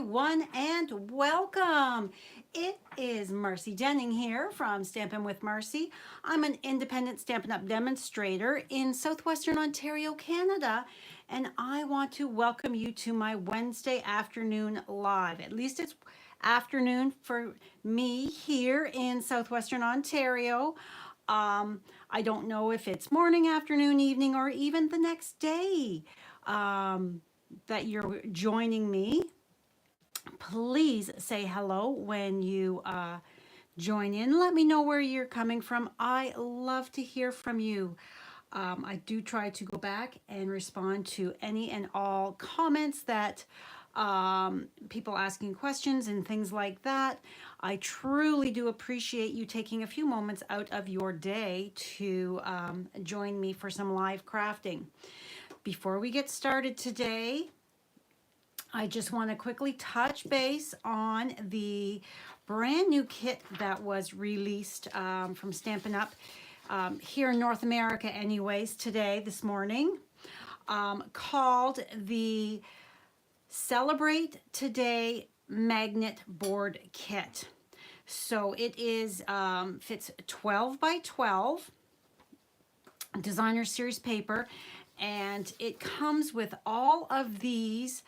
everyone, and welcome. It is Marcy Denning here from Stampin' with Marcy. I'm an independent Stampin' Up! Demonstrator in Southwestern Ontario, Canada, and I want to welcome you to my Wednesday afternoon live. At least it's afternoon for me here in Southwestern Ontario. I don't know if it's morning, afternoon, evening, or even the next day that you're joining me. Please say hello when you join in. Let me know where you're coming from. I love to hear from you. I do try to go back and respond to any and all comments that people asking questions and things like that. I truly do appreciate you taking a few moments out of your day to join me for some live crafting. Before we get started today, I just want to quickly touch base on the brand new kit that was released from Stampin' Up! Here in North America anyways this morning, called the Celebrate Today Magnet Board Kit. So it is fits 12 by 12 designer series paper, and it comes with all of these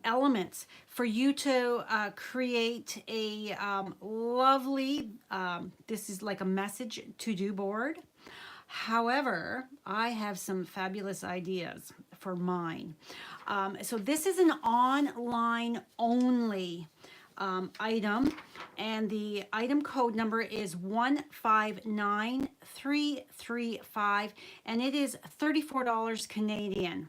elements for you to create a lovely, this is like a message to-do board. However, I have some fabulous ideas for mine. So this is an online only item, and the item code number is 159335, and it is $34 Canadian.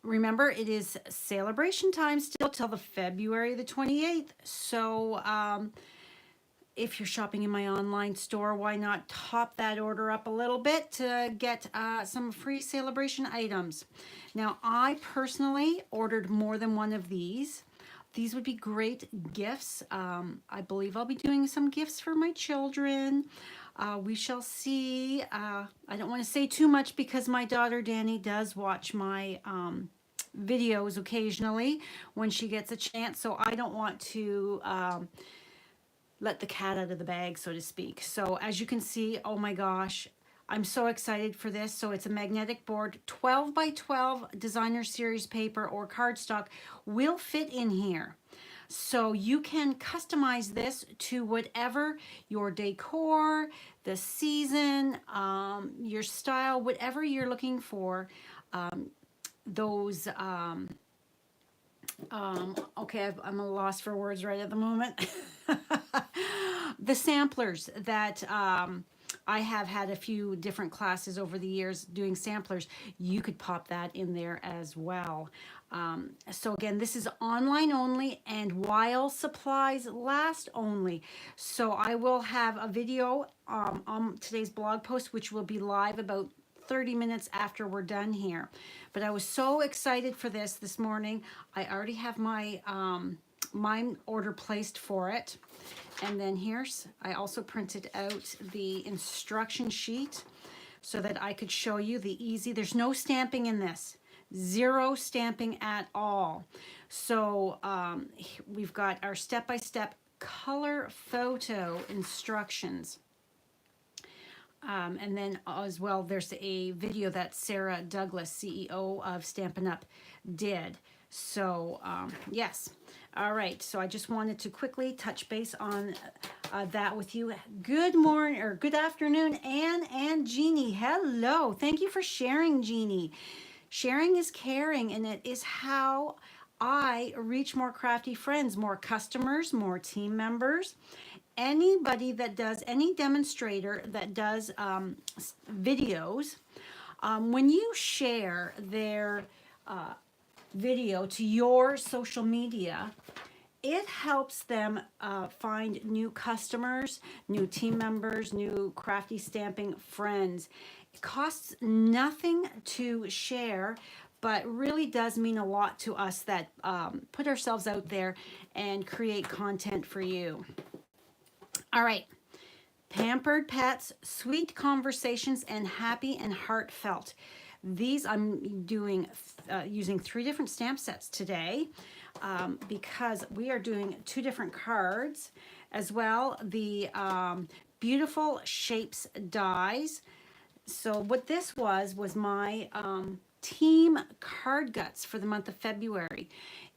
Remember, it is celebration time still till the February the 28th. So if you're shopping in my online store, why not top that order up a little bit to get some free celebration items? Now, I personally ordered more than one of these. These would be great gifts. I believe I'll be doing some gifts for my children. We shall see. I don't want to say too much because my daughter Danny does watch my videos occasionally when she gets a chance, so I don't want to let the cat out of the bag, so to speak. So as you can see, oh my gosh, I'm so excited for this. So it's a magnetic board, 12 by 12 designer series paper or cardstock will fit in here. So you can customize this to whatever your decor, the season, your style, whatever you're looking for. Those, okay, I'm a loss for words right at the moment. The samplers that I have had a few different classes over the years doing samplers, you could pop that in there as well. So again, this is online only and while supplies last only. So I will have a video on today's blog post, which will be live about 30 minutes after we're done here. But I was so excited for this morning. I already have my mine order placed for it. And then I also printed out the instruction sheet so that I could show you the easy, there's no stamping in this, zero stamping at all. So we've got our step-by-step color photo instructions. And then as well, there's a video that Sarah Douglas, CEO of Stampin' Up! Did. So yes. All right, so I just wanted to quickly touch base on that with you. Good morning, or good afternoon, Anne and Jeannie. Hello, thank you for sharing, Jeannie. Sharing is caring, and it is how I reach more crafty friends, more customers, more team members. Anybody that does, any demonstrator that does videos, when you share their video to your social media, it helps them find new customers, new team members, new crafty stamping friends. It costs nothing to share, but really does mean a lot to us that put ourselves out there and create content for you. All right, Pampered Pets, Sweet Conversations, and Happy and Heartfelt. These I'm doing using 3 different stamp sets today because we are doing 2 different cards as well. The beautiful shapes dies. So what this was my team card guts for the month of February.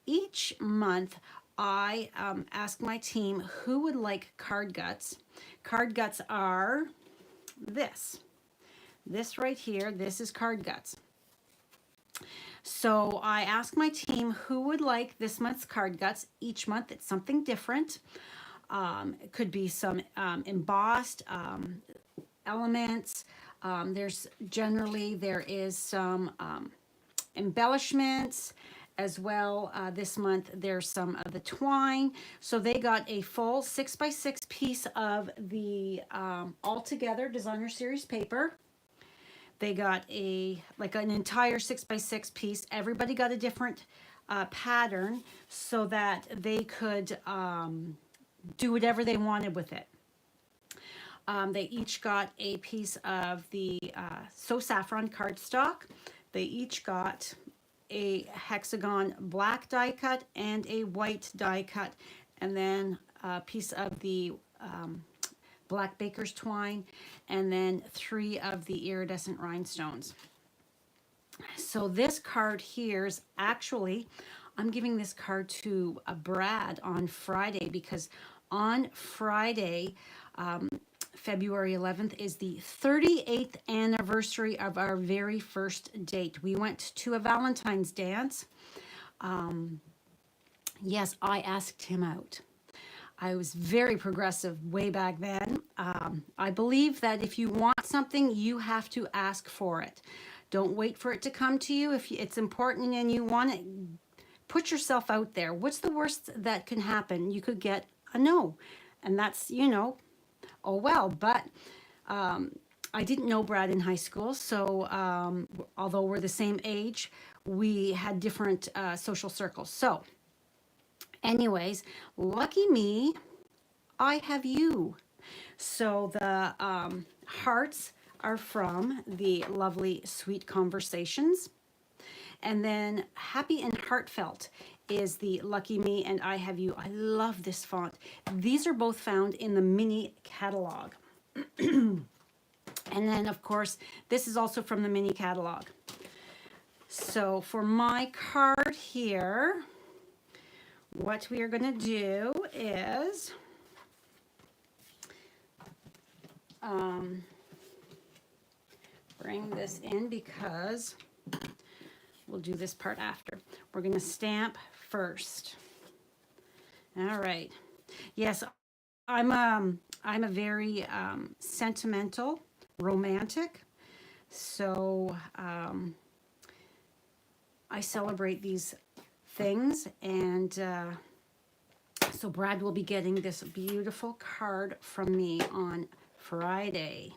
Each month I ask my team who would like card guts. Card guts are this right here. This is card guts. So I ask my team who would like this month's card guts. Each month it's something different. It could be some embossed elements. There is some embellishments as well. This month there's some of the twine. So they got a full 6x6 piece of the Altogether Designer Series paper. They got an entire 6x6 piece. Everybody got a different pattern so that they could do whatever they wanted with it. They each got a piece of the So Saffron cardstock. They each got a hexagon black die cut and a white die cut, and then a piece of the black baker's twine, and then 3 of the iridescent rhinestones. So this card here is actually, I'm giving this card to Brad on Friday, because on Friday, February 11th, is the 38th anniversary of our very first date. We went to a Valentine's dance. Yes, I asked him out. I was very progressive way back then. I believe that if you want something, you have to ask for it. Don't wait for it to come to you. If it's important and you want it, put yourself out there. What's the worst that can happen? You could get a no. And that's, oh well. But I didn't know Brad in high school. So although we're the same age, we had different social circles. So anyways, lucky me, I have you. So the hearts are from the lovely Sweet Conversations. And then Happy and Heartfelt is the Lucky Me and I Have You. I love this font. These are both found in the mini catalog. And then, of course, this is also from the mini catalog. So for my card here, what we are going to do is bring this in because we'll do this part after. We're going to stamp first. All right. Yes, I'm a very sentimental, romantic. So I celebrate these things, and so Brad will be getting this beautiful card from me on Friday.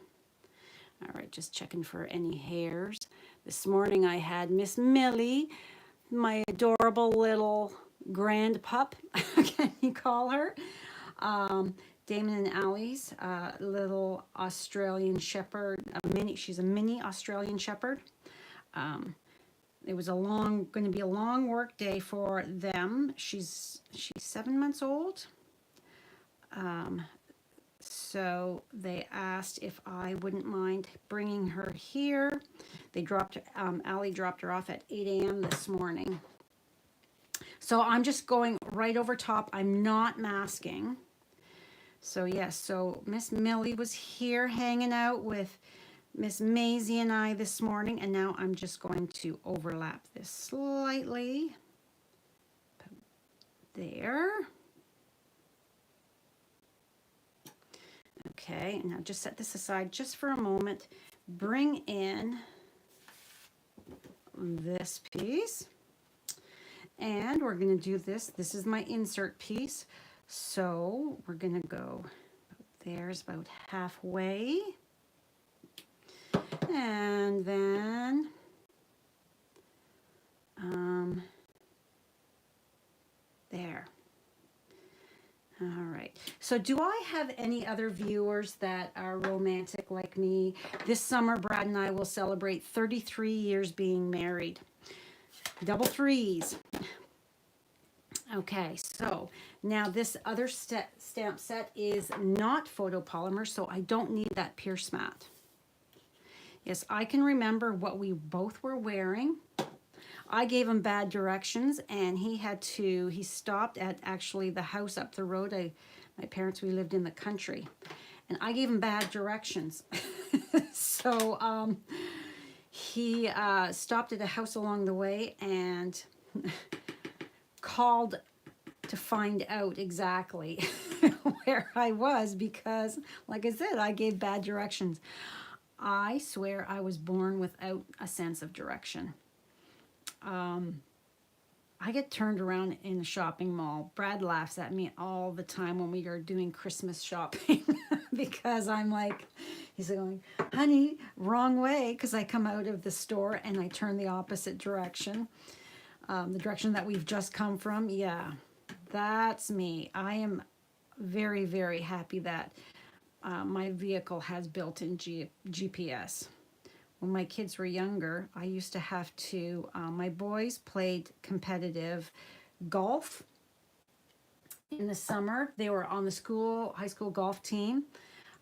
All right, just checking for any hairs. This morning I had Miss Millie, my adorable little grand pup, can you call her? Damon and Allie's little Australian Shepherd, she's a mini Australian Shepherd. It was going to be a long work day for them. She's 7 months old. So they asked if I wouldn't mind bringing her here. Allie dropped her off at 8 a.m. this morning. So I'm just going right over top. I'm not masking. So yes, so Miss Millie was here hanging out with Miss Maisie and I this morning, and now I'm just going to overlap this slightly. There. Okay, now just set this aside just for a moment. Bring in this piece, and we're going to do this. This is my insert piece, so we're going to go, there's about halfway. And then there. All right. So do I have any other viewers that are romantic like me? This summer, Brad and I will celebrate 33 years being married. Double threes. Okay, so now this other stamp set is not photopolymer, so I don't need that Pierce mat. Yes, I can remember what we both were wearing. I gave him bad directions, and he stopped at actually the house up the road. My parents, we lived in the country, and I gave him bad directions. So he stopped at a house along the way and called to find out exactly where I was because, like I said, I gave bad directions. I swear I was born without a sense of direction. I get turned around in the shopping mall. Brad laughs at me all the time when we are doing Christmas shopping because I'm like, he's going, honey, wrong way, because I come out of the store and I turn the opposite direction, the direction that we've just come from. Yeah, that's me. I am very, very happy that my vehicle has built-in GPS. When my kids were younger, I used to have to, my boys played competitive golf in the summer. They were on the high school golf team.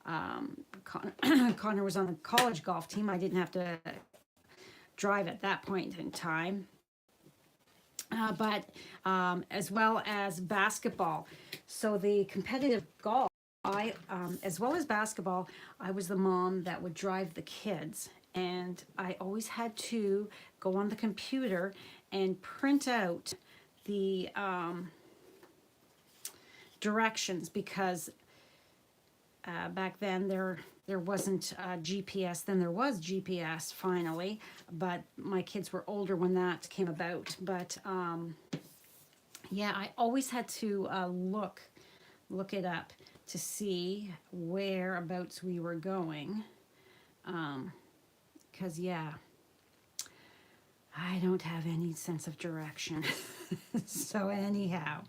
Connor was on the college golf team. I didn't have to drive at that point in time. But as well as basketball. So the competitive golf, as well as basketball, I was the mom that would drive the kids. And I always had to go on the computer and print out the directions because back then there wasn't GPS. Then there was GPS finally, but my kids were older when that came about. But yeah, I always had to look it up to see whereabouts we were going. Because, yeah, I don't have any sense of direction. So anyhow,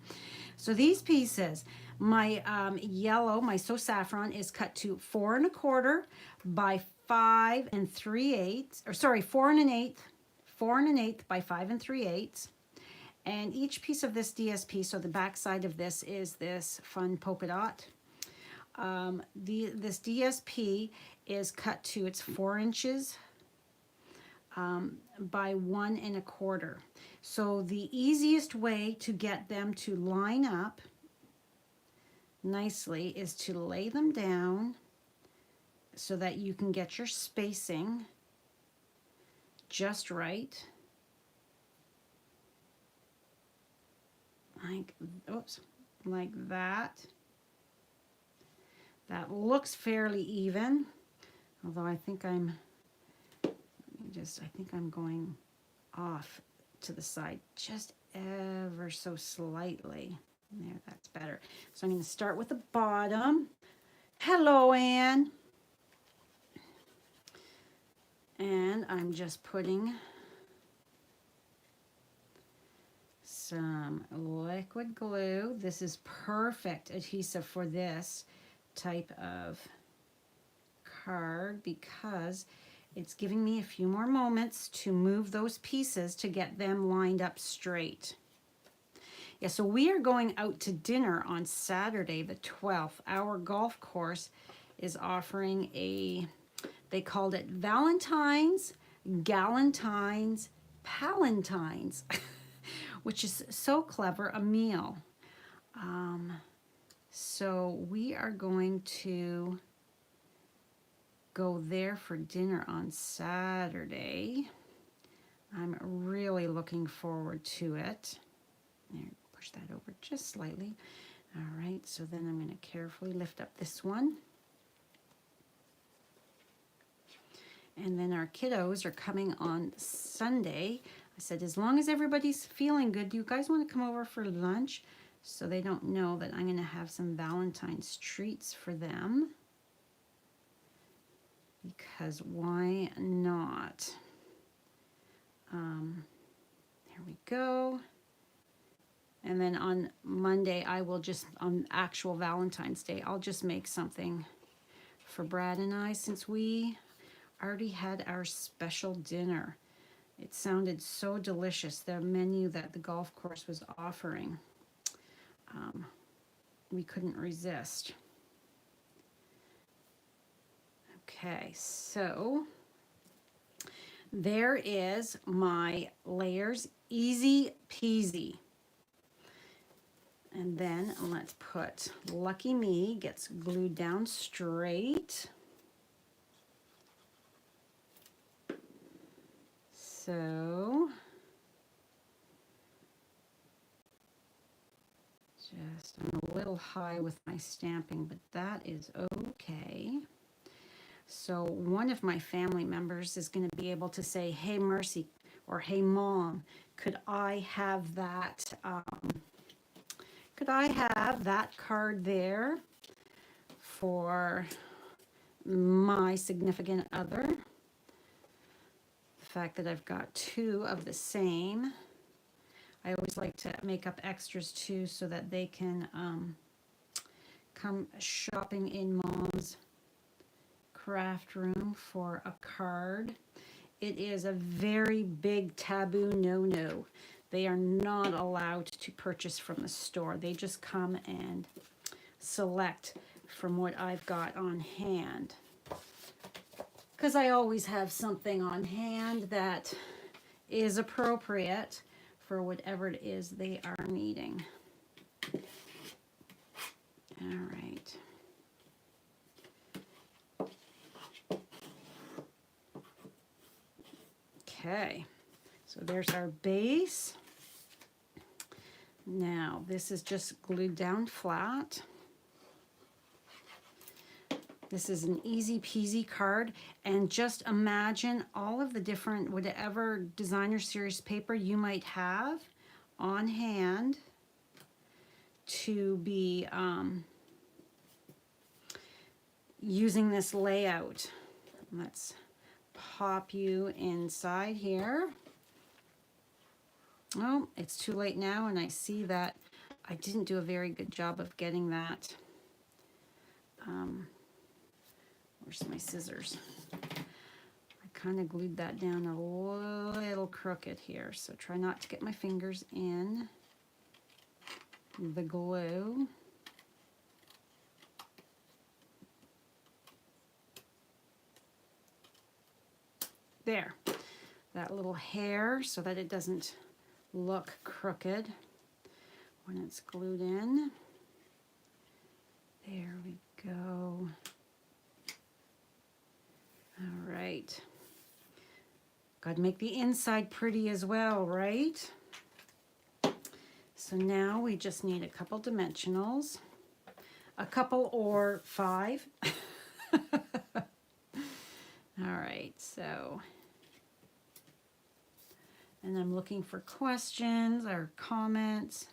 so these pieces, my yellow, my So Saffron is cut to 4 1/4 by 5 3/8, or sorry, 4 1/8 by 5 3/8. And each piece of this DSP, so the back side of this is this fun polka dot. This DSP is cut to, it's 4 inches by 1 1/4. So the easiest way to get them to line up nicely is to lay them down so that you can get your spacing just right. Like that. That looks fairly even, although I think I'm going off to the side just ever so slightly. There, that's better. So I'm going to start with the bottom. Hello, Anne. And I'm just putting some liquid glue. This is perfect adhesive for this type of card because it's giving me a few more moments to move those pieces to get them lined up straight. Yeah, so we are going out to dinner on Saturday the 12th. Our golf course is offering they called it Valentine's, Galentine's, Palentine's, which is so clever, a meal. So we are going to go there for dinner on Saturday. I'm really looking forward to it. There, push that over just slightly. All right, so then I'm going to carefully lift up this one. And then our kiddos are coming on Sunday. I said, as long as everybody's feeling good, do you guys want to come over for lunch? So they don't know that I'm going to have some Valentine's treats for them. Because why not? There we go. And then on Monday, I will just, on actual Valentine's Day, I'll just make something for Brad and I, since we already had our special dinner. It sounded so delicious, the menu that the golf course was offering. We couldn't resist. Okay, so there is my layers, easy peasy. And then let's put Lucky Me gets glued down straight. So just, I'm a little high with my stamping, but that is okay. So one of my family members is going to be able to say, hey, Marcy, or hey, Mom, could I have that, card there for my significant other? The fact that I've got two of the same. I always like to make up extras too, so that they can come shopping in Mom's craft room for a card. It is a very big taboo no-no. They are not allowed to purchase from the store. They just come and select from what I've got on hand. Because I always have something on hand that is appropriate for whatever it is they are needing. All right. Okay, so there's our base. Now, this is just glued down flat. This is an easy peasy card, and just imagine all of the different, whatever designer series paper you might have on hand to be using this layout. Let's pop you inside here. Oh, it's too late now, and I see that I didn't do a very good job of getting that. Where's my scissors? I kind of glued that down a little crooked here, so try not to get my fingers in the glue. There, that little hair, so that it doesn't look crooked when it's glued in. There we go. All right. Got to make the inside pretty as well, right? So now we just need a couple dimensionals, a couple or 5. All right, so, and I'm looking for questions or comments.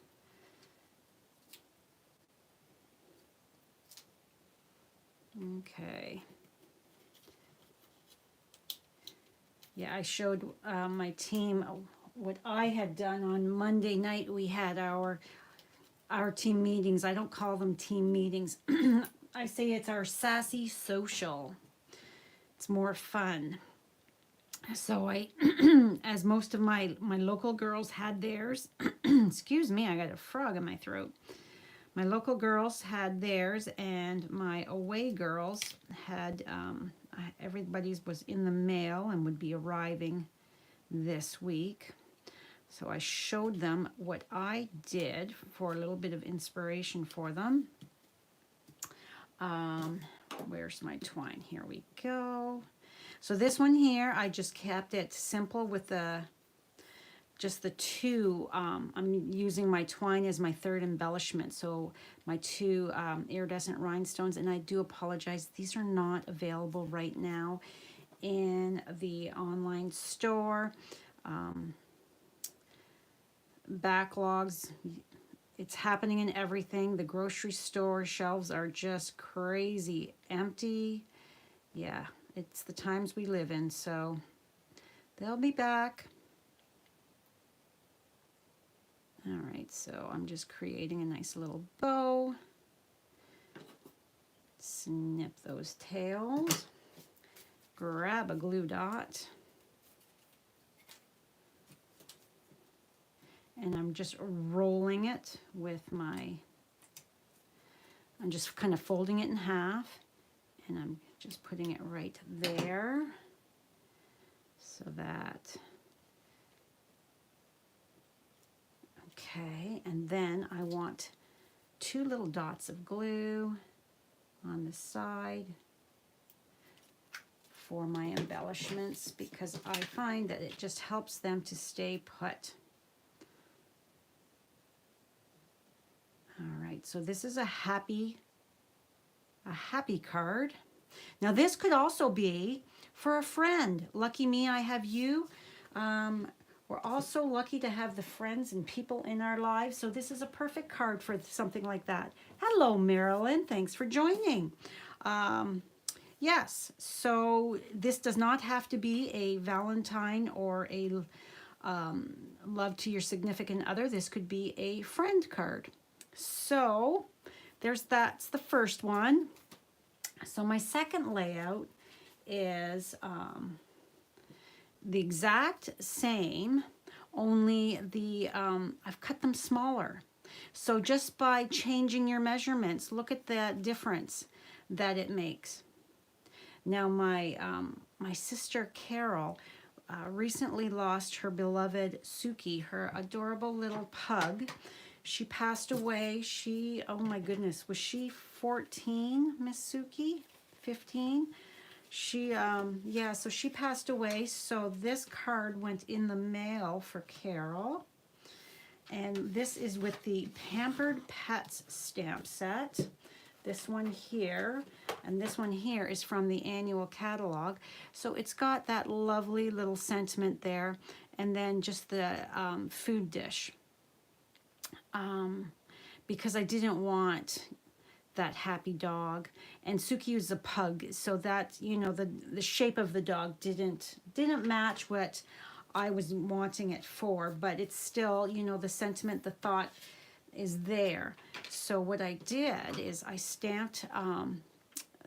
Okay. Yeah, I showed my team what I had done on Monday night. We had our team meetings. I don't call them team meetings. I say it's our sassy social. It's more fun. So I, as most of my local girls had theirs, excuse me, I got a frog in my throat. My local girls had theirs, and my away girls had, everybody's was in the mail and would be arriving this week. So I showed them what I did for a little bit of inspiration for them. Where's my twine? Here we go. So this one here, I just kept it simple with just the two. I'm using my twine as my third embellishment. So my two iridescent rhinestones, and I do apologize, these are not available right now in the online store. Backlogs, it's happening in everything. The grocery store shelves are just crazy empty. Yeah, it's the times we live in, so they'll be back. All right, so I'm just creating a nice little bow. Snip those tails. Grab a glue dot. And I'm just rolling it with I'm just kind of folding it in half, and I'm just putting it right there so that, okay, and then I want 2 little dots of glue on the side for my embellishments because I find that it just helps them to stay put. All right, so this is a happy card. Now this could also be for a friend. Lucky me, I have you. We're also lucky to have the friends and people in our lives, so this is a perfect card for something like that. Hello, Marilyn. Thanks for joining. Yes, so this does not have to be a Valentine or a love to your significant other. This could be a friend card. So that's the first one. So my second layout is the exact same, only I've cut them smaller. So just by changing your measurements, look at the difference that it makes. Now my sister Carol recently lost her beloved Suki, her adorable little pug. She passed away. Oh my goodness, was she 14, Miss Suki? 15? Yeah, so she passed away. So this card went in the mail for Carol. And this is with the Pampered Pets stamp set. This one here, and this one here is from the annual catalog. So it's got that lovely little sentiment there, and then just the food dish. Because I didn't want that happy dog, and Suki is a pug, so that, you know, the shape of the dog didn't match what I was wanting it for, but it's still, you know, the sentiment, the thought is there. So what I did is I stamped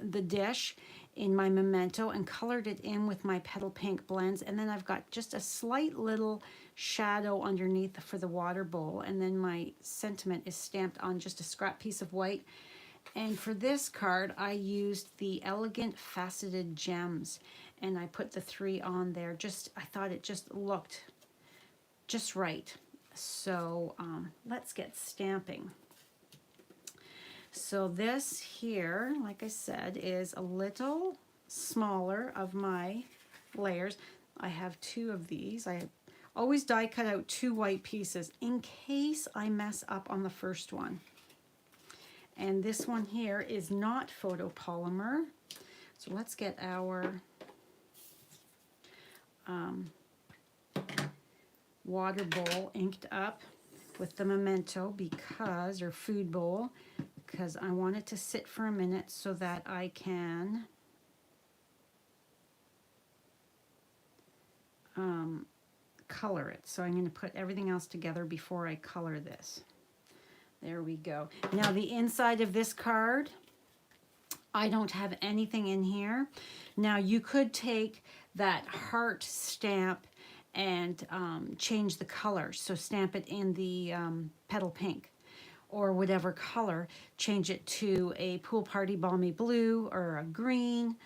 the dish in my memento and colored it in with my Petal Pink blends, and then I've got just a slight little shadow underneath for the water bowl, and then my sentiment is stamped on just a scrap piece of white. And for this card I used the Elegant Faceted Gems, and I put the 3 on there. I thought it just looked just right. So let's get stamping. So this here, like I said, is a little smaller of my layers. I have 2 of these. I always die cut out 2 white pieces in case I mess up on the first one. And this one here is not photopolymer. So let's get our water bowl inked up with the memento or food bowl, because I want it to sit for a minute so that I can color it. So I'm going to put everything else together before I color this. There we go. Now the inside of this card, I don't have anything in here. Now you could take that heart stamp and change the color. So stamp it in the Petal Pink or whatever color. Change it to a Pool Party Balmy Blue or a green,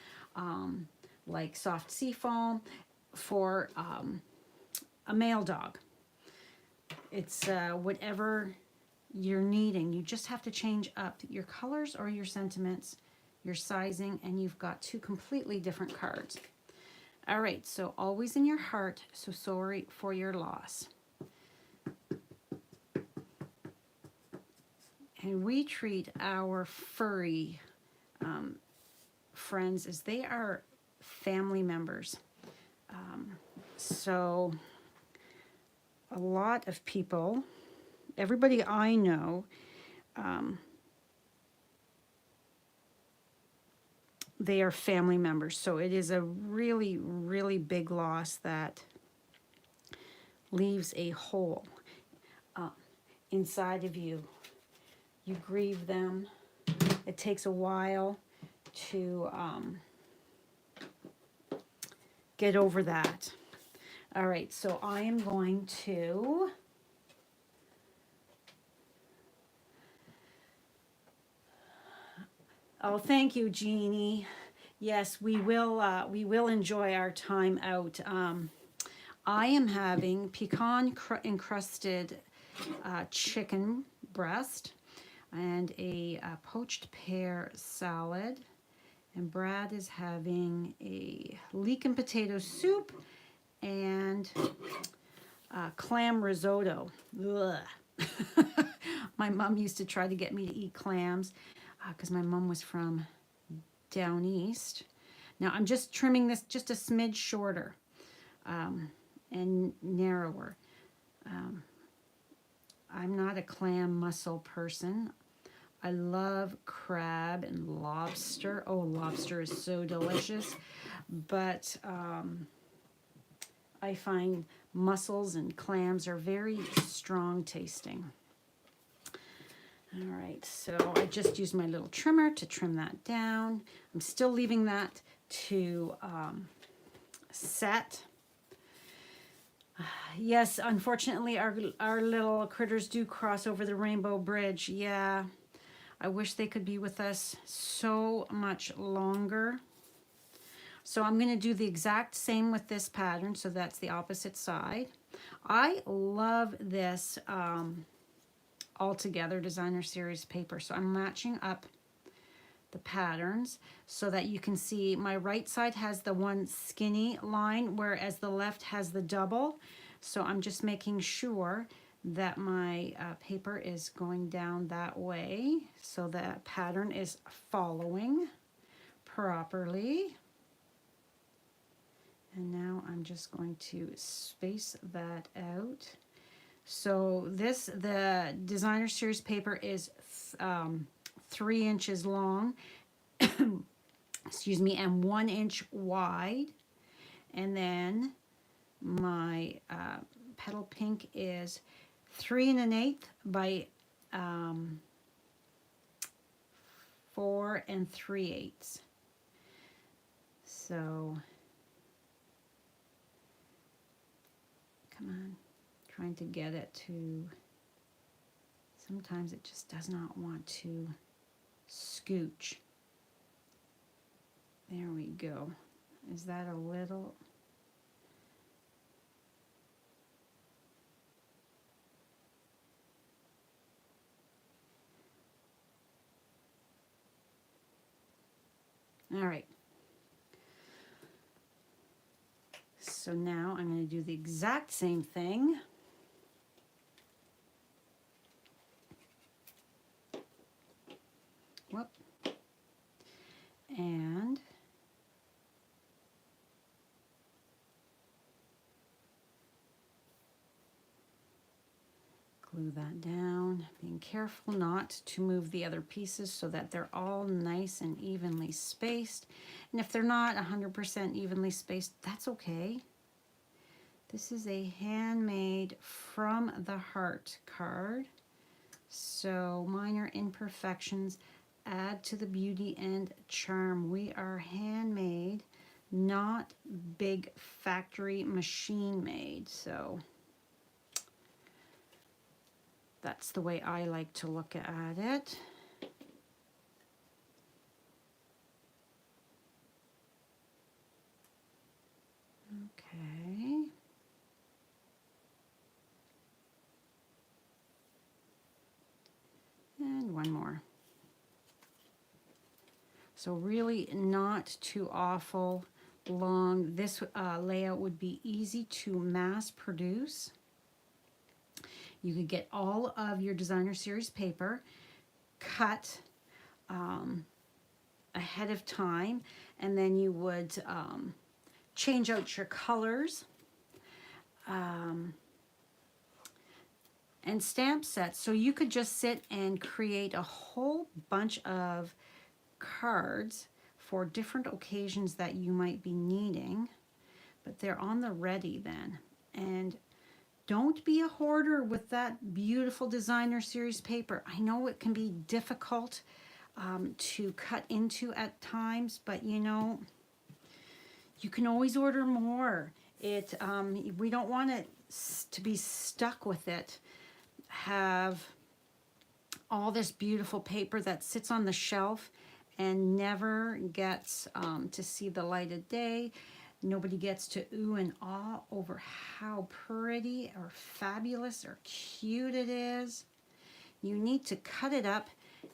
like Soft Seafoam, for a male dog. It's whatever you're needing. You just have to change up your colors or your sentiments, your sizing, and you've got 2 completely different cards. All right, so always in your heart, so sorry for your loss. And we treat our furry friends as they are family members. So a lot of people, everybody I know, they are family members. So it is a really, really big loss that leaves a hole. inside of you. You grieve them. It takes a while to get over that. All right, so I am going to oh, thank you, Jeannie. Yes, we will enjoy our time out. I am having pecan encrusted chicken breast and a poached pear salad. And Brad is having a leek and potato soup and clam risotto. Ugh. My mom used to try to get me to eat clams because my mom was from down east. Now I'm just trimming this just a smidge shorter and narrower. I'm not a clam mussel person. I love crab and lobster. Oh, lobster is so delicious. But I find mussels and clams are very strong tasting. All right, so I just used my little trimmer to trim that down. I'm still leaving that to set. Yes, unfortunately, our little critters do cross over the Rainbow Bridge. Yeah, I wish they could be with us so much longer. So I'm going to do the exact same with this pattern, so that's the opposite side. I love this Altogether Designer Series paper, so I'm matching up the patterns so that you can see my right side has the one skinny line, whereas the left has the double. So I'm just making sure that my paper is going down that way so that pattern is following properly. And now I'm just going to space that out. So the Designer Series paper is 3 inches long, excuse me, and 1 inch wide. And then my petal pink is 3 1/8 by 4 3/8. So, come on, trying to get it to, sometimes it just does not want to scooch. There we go. Is that a little? All right. So now I'm going to do the exact same thing. Whoop. And glue that down, being careful not to move the other pieces so that they're all nice and evenly spaced. And if they're not 100% evenly spaced, that's okay. This is a handmade from the heart card. So minor imperfections add to the beauty and charm. We are handmade, not big factory machine made. So that's the way I like to look at it. Okay. And one more. So really not too awful long. This layout would be easy to mass produce. You could get all of your Designer Series paper cut ahead of time, and then you would change out your colors and stamp sets. So you could just sit and create a whole bunch of cards for different occasions that you might be needing, but they're on the ready then. And Don't be a hoarder with that beautiful designer series paper. I know it can be difficult to cut into at times, but you know, you can always order more. We don't want it to be stuck with it. Have all this beautiful paper that sits on the shelf and never gets to see the light of day. Nobody gets to ooh and ah over how pretty or fabulous or cute it is. You need to cut it up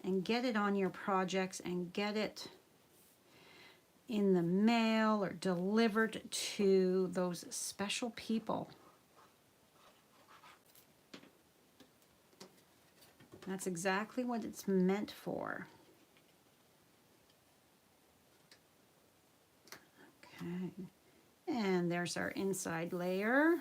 and get it on your projects and get it in the mail or delivered to those special people. That's exactly what it's meant for. Okay, and there's our inside layer.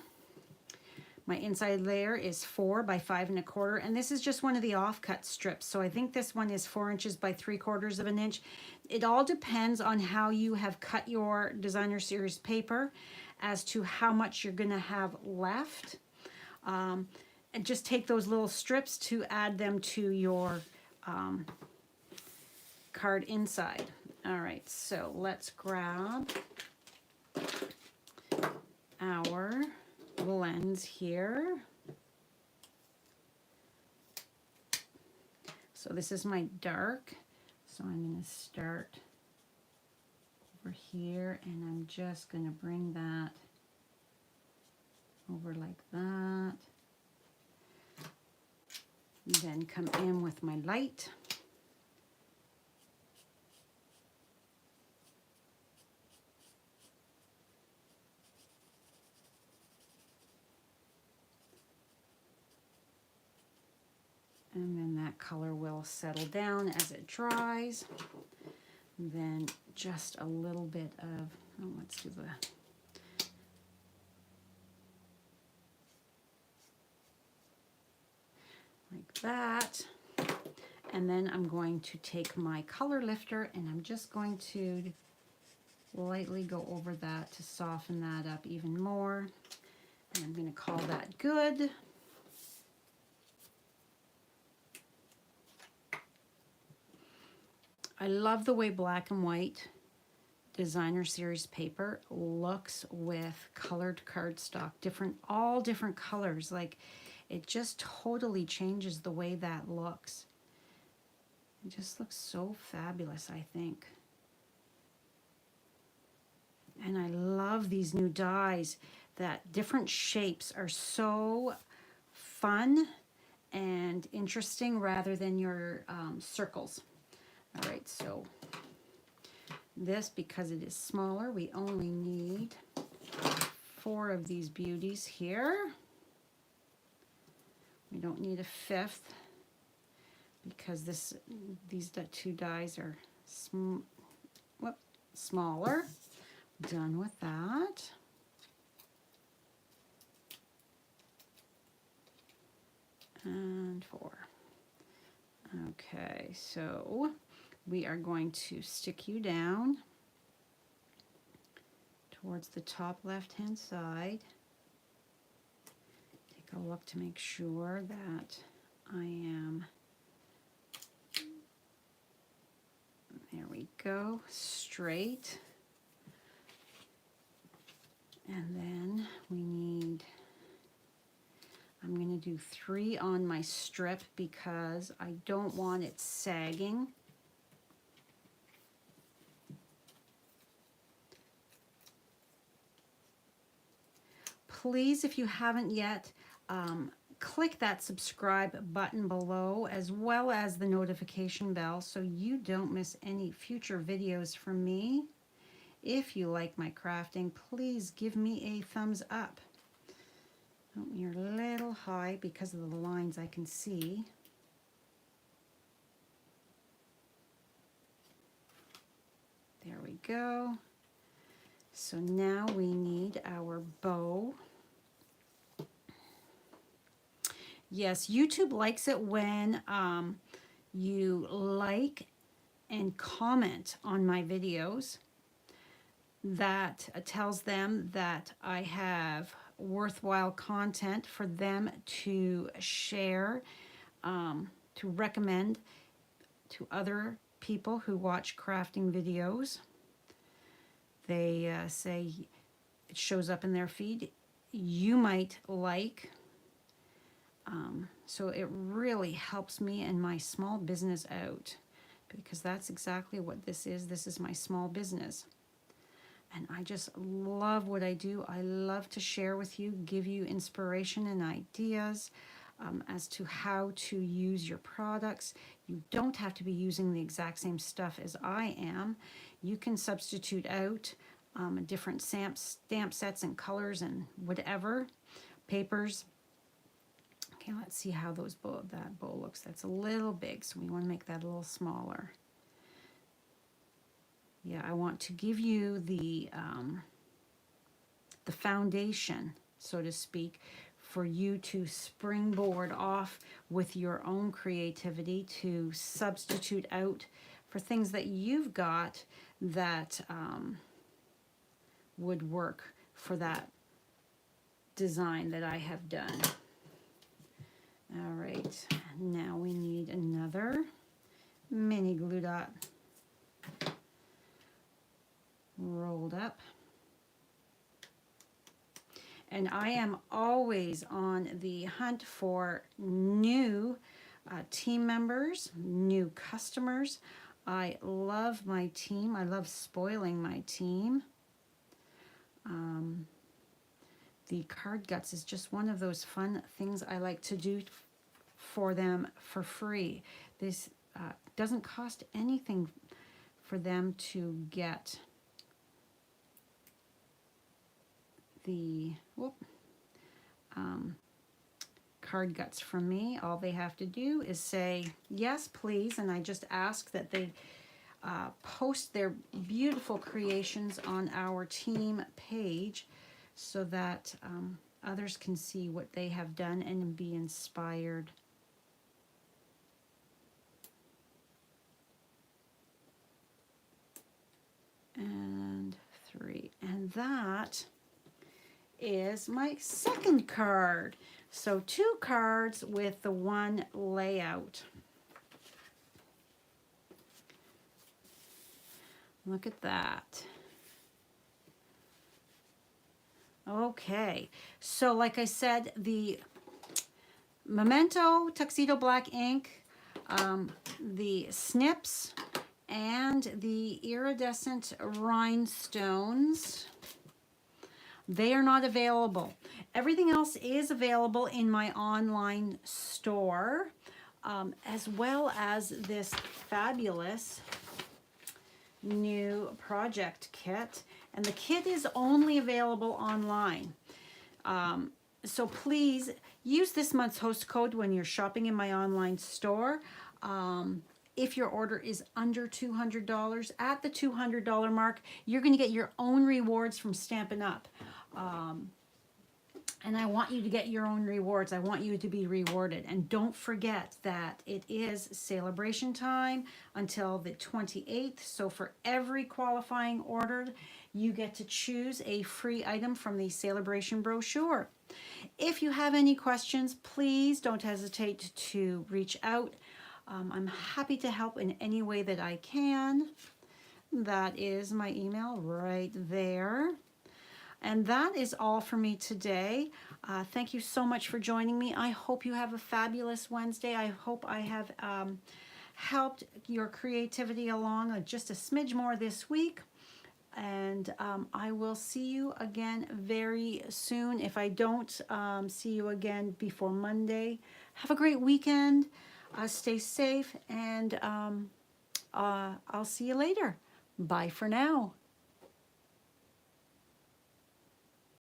My inside layer is 4 by 5 1/4, and this is just one of the offcut strips. So I think this one is 4 inches by 3/4 of an inch. It all depends on how you have cut your designer series paper as to how much you're going to have left. And just take those little strips to add them to your card inside. All right, so let's grab our blends here. So this is my dark. So I'm going to start over here, and I'm just going to bring that over like that. Then come in with my light. And then that color will settle down as it dries. Then just a little bit of, oh, let's do the, like that. And then I'm going to take my color lifter and I'm just going to lightly go over that to soften that up even more. And I'm going to call that good. I love the way black and white designer series paper looks with colored cardstock, all different colors. Like, it just totally changes the way that looks. It just looks so fabulous, I think. And I love these new dies, that different shapes are so fun and interesting rather than your circles. All right, so this, because it is smaller, we only need 4 of these beauties here. We don't need a 5th because these 2 dies are smaller. Done with that. And 4. Okay, so we are going to stick you down towards the top left-hand side. Take a look to make sure that I am, there we go, straight. And then we need, I'm going to do 3 on my strip because I don't want it sagging. Please, if you haven't yet, click that subscribe button below, as well as the notification bell, so you don't miss any future videos from me. If you like my crafting, please give me a thumbs up. Oh, you're a little high because of the lines I can see. There we go. So now we need our bow. Yes, YouTube likes it when you like and comment on my videos. That tells them that I have worthwhile content for them to share, to recommend to other people who watch crafting videos. They say it shows up in their feed. You might like. So it really helps me and my small business out, because that's exactly what this is. This is my small business. And I just love what I do. I love to share with you, give you inspiration and ideas as to how to use your products. You don't have to be using the exact same stuff as I am. You can substitute out different stamp sets and colors and whatever, papers. Okay, let's see how that bow looks. That's a little big, so we want to make that a little smaller. Yeah, I want to give you the foundation, so to speak, for you to springboard off with your own creativity, to substitute out for things that you've got that would work for that design that I have done. All right, now we need another mini glue dot rolled up. And I am always on the hunt for new team members, new customers. I love my team. I love spoiling my team. The card guts is just one of those fun things I like to do for them for free. This doesn't cost anything for them to get the card guts from me. All they have to do is say yes please, and I just ask that they post their beautiful creations on our team page so that others can see what they have done and be inspired. And 3, and that is my second card. So 2 cards with the one layout. Look at that. Okay, so like I said, the Memento Tuxedo Black ink, the snips, and the iridescent rhinestones, they are not available. Everything else is available in my online store, as well as this fabulous new project kit. And the kit is only available online. So please use this month's host code when you're shopping in my online store. If your order is under $200, at the $200 mark, you're going to get your own rewards from Stampin' Up. And I want you to get your own rewards. I want you to be rewarded. And don't forget that it is celebration time until the 28th. So for every qualifying order, you get to choose a free item from the celebration brochure. If you have any questions, please don't hesitate to reach out. I'm happy to help in any way that I can. That is my email right there. And that is all for me today. Thank you so much for joining me. I hope you have a fabulous Wednesday. I hope I have helped your creativity along just a smidge more this week. And I will see you again very soon. If I don't see you again before Monday, have a great weekend. Stay safe, and I'll see you later. Bye for now.